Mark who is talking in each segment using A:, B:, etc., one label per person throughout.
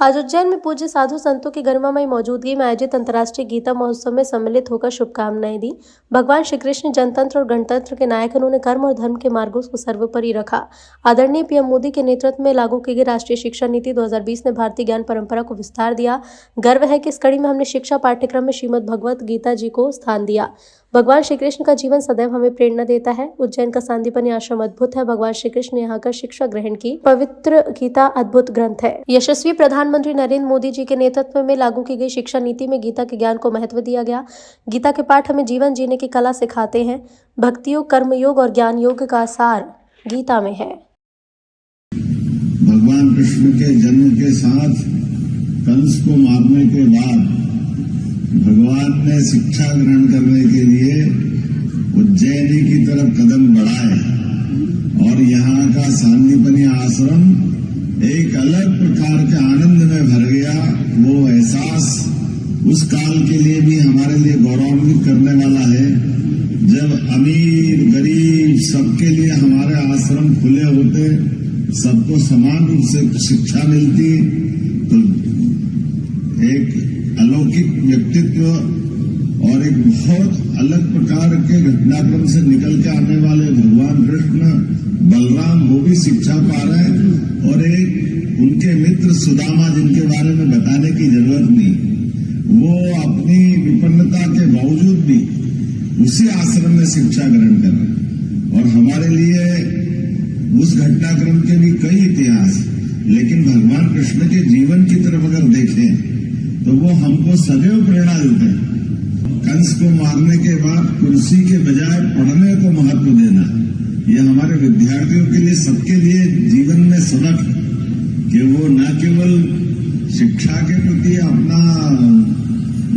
A: आज उज्जैन में पूज्य साधु संतों की गरिमामयी मौजूदगी में आयोजित अंतर्राष्ट्रीय गीता महोत्सव में सम्मिलित होकर शुभकामनाएं दी। भगवान श्री कृष्ण जनतंत्र और गणतंत्र के नायक, उन्होंने कर्म और धर्म के मार्गों को सर्वोपरि रखा। आदरणीय पीएम मोदी के नेतृत्व में लागू की गई राष्ट्रीय शिक्षा नीति 2020 ने भारतीय ज्ञान परंपरा को विस्तार दिया। गर्व है कि इस कड़ी में हमने शिक्षा पाठ्यक्रम में श्रीमद् भगवत गीता जी को स्थान दिया। भगवान श्री कृष्ण का जीवन सदैव हमें प्रेरणा देता है। उज्जैन का सांदीपनि आश्रम अद्भुत है। भगवान श्री कृष्ण ने यहाँ कर शिक्षा ग्रहण की। पवित्र गीता अद्भुत ग्रंथ है। यशस्वी प्रधानमंत्री नरेंद्र मोदी जी के नेतृत्व में लागू की गई शिक्षा नीति में गीता के ज्ञान को महत्व दिया गया। गीता के पाठ हमें जीवन जीने की कला सिखाते हैं। भक्ति योग, कर्म योग और ज्ञान योग का सार गीता में है।
B: भगवान कृष्ण के जन्म के साथ कंस को मारने के बाद भगवान ने शिक्षा ग्रहण करने के लिए उज्जैनी की तरफ कदम बढ़ाए और यहाँ का सांदीपनि आश्रम एक अलग प्रकार के आनंद में भर गया। वो एहसास उस काल के लिए भी हमारे लिए गौरवान्वित करने वाला है, जब अमीर गरीब सबके लिए हमारे आश्रम खुले होते, सबको समान रूप से शिक्षा मिलती, तो एक अलौकिक व्यक्तित्व और एक बहुत अलग प्रकार के घटनाक्रम से निकल के आने वाले भगवान कृष्ण बलराम वो भी शिक्षा पा रहे हैं और एक उनके मित्र सुदामा, जिनके बारे में बताने की जरूरत नहीं, वो अपनी विपन्नता के बावजूद भी उसी आश्रम में शिक्षा ग्रहण कर रहे। और हमारे लिए उस घटनाक्रम के भी कई इतिहास, लेकिन भगवान कृष्ण के जीवन की तरफ अगर देखें तो वो हमको सदैव प्रेरणा देते हैं। कंस को मारने के बाद कुर्सी के बजाय पढ़ने को महत्व देना, ये हमारे विद्यार्थियों के लिए, सबके लिए जीवन में सबक कि वो न केवल शिक्षा के प्रति अपना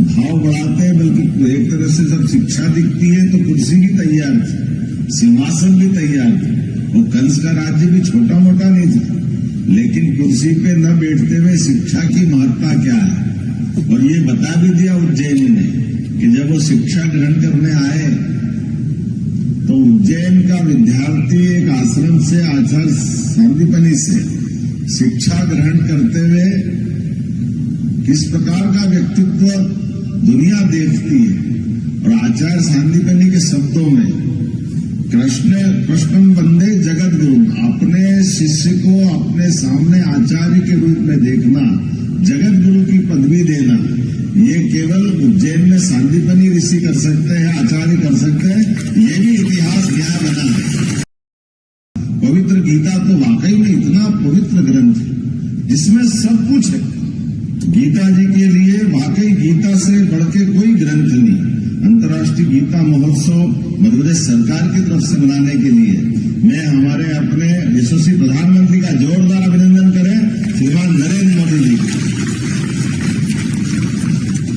B: भाव बढ़ाते हैं, बल्कि एक तरह से जब शिक्षा दिखती है तो कुर्सी भी तैयार थी, सिंहासन भी तैयार थी। वो कंस का राज्य भी छोटा मोटा नहीं था, लेकिन कुर्सी पे न बैठते हुए शिक्षा की महत्ता क्या है और ये बता भी दिया उज्जैन ने कि जब वो शिक्षा ग्रहण करने आए तो उज्जैन का विद्यार्थी एक आश्रम से, आचार्य सांदीपनि से शिक्षा ग्रहण करते हुए किस प्रकार का व्यक्तित्व दुनिया देखती है। और आचार्य सांदीपनि के शब्दों में कृष्ण वंदे जगत गुरु, अपने शिष्य को अपने सामने आचार्य के रूप में देखना, जगत गुरु की पदवी देना, ये केवल उज्जैन में सांदीपनि ऋषि कर सकते हैं, आचार्य कर सकते हैं। ये भी इतिहास न्याय बना है। पवित्र गीता तो वाकई में इतना पवित्र ग्रंथ है जिसमें सब कुछ है। गीता जी के लिए वाकई गीता से बढ़ के कोई ग्रंथ नहीं। अंतर्राष्ट्रीय गीता महोत्सव मध्य प्रदेश सरकार की तरफ से मनाने के लिए मैं हमारे अपने यशस्वी प्रधानमंत्री का जोरदार अभिनंदन करें, श्रीमान नरेंद्र मोदी जी,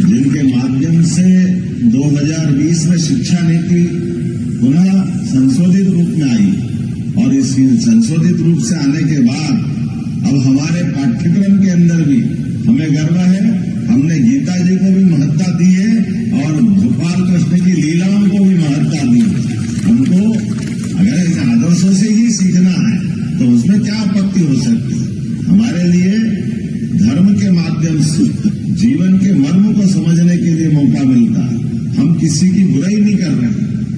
B: जिनके माध्यम से 2020 में शिक्षा नीति पुनः संशोधित रूप में आई और इस संशोधित रूप से आने के बाद अब हमारे पाठ्यक्रम के अंदर भी हमें गर्व है। हमने गीता जी को भी महत्ता दी है और गोपाल कृष्ण की लीलाओं को भी महत्ता दी है। हमको अगर इन आदर्शों से ही सीखना है तो उसमें क्या आपत्ति हो सकती है। हमारे लिए धर्म के माध्यम से जीवन के मर्म को समझने के लिए मौका मिलता है। हम किसी की बुराई नहीं कर रहे,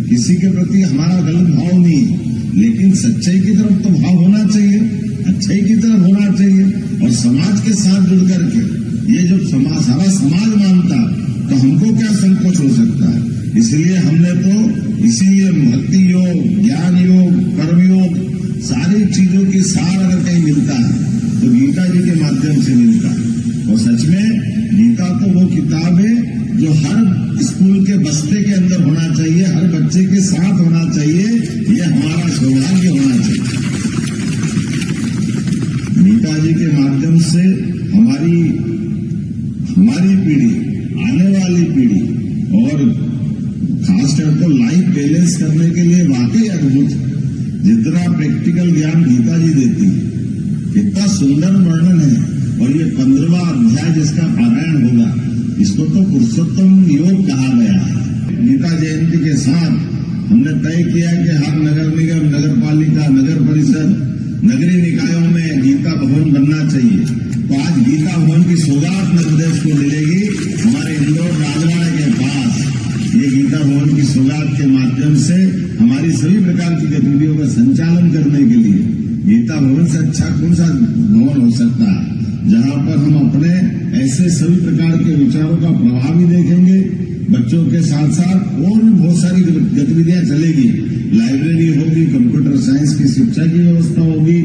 B: किसी के प्रति हमारा गलत भाव नहीं है, लेकिन सच्चाई की तरफ तो भाव होना चाहिए, अच्छाई की तरफ होना चाहिए। और समाज के साथ जुड़ करके ये जो सारा समाज मानता तो हमको क्या संकोच हो सकता है। इसलिए हमने तो इसीलिए भक्ति योग, ज्ञान योग, कर्म योग, सारी चीजों की सार अगर कहीं मिलता है तो गीता जी के माध्यम से मिलता है। और सच में गीता तो वो किताब है जो हर स्कूल के बस्ते के अंदर होना चाहिए, हर बच्चे के साथ होना चाहिए। ये हमारा सौभाग्य होना चाहिए। गीता जी के माध्यम से हमारी पीढ़ी, आने वाली पीढ़ी और खासकर को लाइफ बैलेंस करने के लिए वाकई अद्भुत है। जितना प्रैक्टिकल ज्ञान गीता जी देती है, इतना सुंदर वर्णन है। और ये 15वां अध्याय जिसका पारायण होगा, इसको तो पुरुषोत्तम योग कहा गया है। गीता जयंती के साथ हमने तय किया कि हर नगर निगम, नगर पालिका, नगर परिषद, नगरीय निकायों में गीता भवन बनना चाहिए। तो आज गीता भवन की सौगात मध्य प्रदेश को मिलेगी। हमारे इंदौर राजवाड़ा के पास ये गीता भवन की सौगात के माध्यम से हमारी सभी प्रकार की गतिविधियों का संचालन करने के लिए गीता भवन से अच्छा कौन सा भवन हो सकता है, जहां पर हम अपने ऐसे सभी प्रकार के विचारों का प्रभाव भी देखेंगे। बच्चों के साथ साथ और भी बहुत सारी गतिविधियां चलेगी। लाइब्रेरी होगी, कंप्यूटर साइंस की शिक्षा की व्यवस्था होगी।